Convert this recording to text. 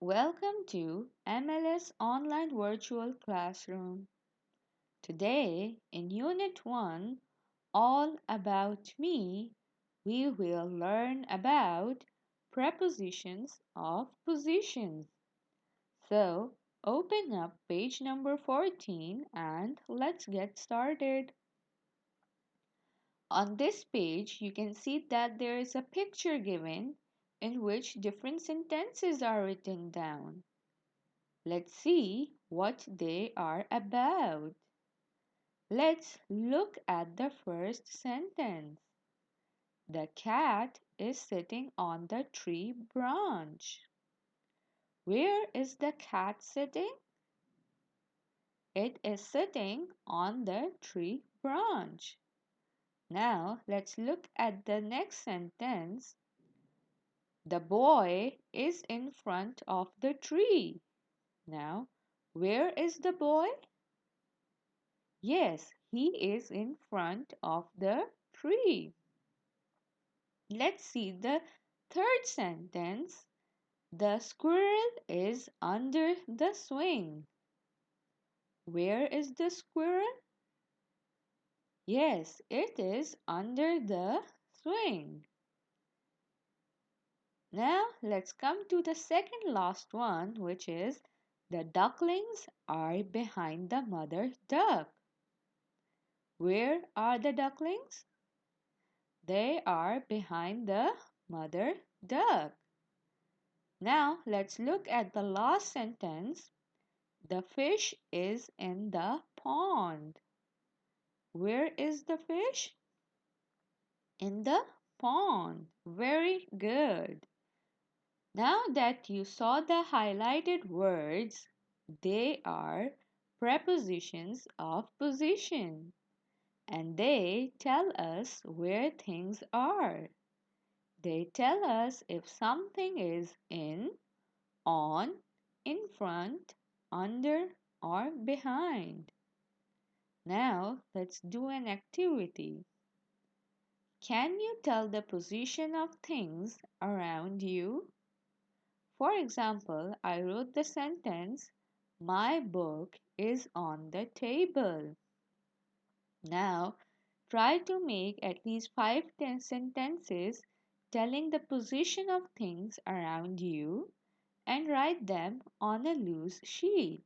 Welcome to MLS Online Virtual Classroom. Today, in Unit 1, All About Me, we will learn about prepositions of positions. So, open up page number 14 and let's get started. On this page, you can see that there is a picture given in which different sentences are written down. Let's see what they are about. Let's look at the first sentence. The cat is sitting on the tree branch. Where is the cat sitting? It is sitting on the tree branch. Now let's look at the next sentence. The boy is in front of the tree. Now, where is the boy? Yes, he is in front of the tree. Let's see the third sentence. The squirrel is under the swing. Where is the squirrel? Yes, it is under the swing. Now let's come to the second last one, which is the ducklings are behind the mother duck. Where are the ducklings? They are behind the mother duck. Now let's look at the last sentence. The fish is in the pond. Where is the fish? In the pond. Very good. Now that you saw the highlighted words, they are prepositions of position and they tell us where things are. They tell us if something is in, on, in front, under, or behind. Now let's do an activity. Can you tell the position of things around you? For example, I wrote the sentence, my book is on the table. Now try to make at least 5 sentences telling the position of things around you and write them on a loose sheet.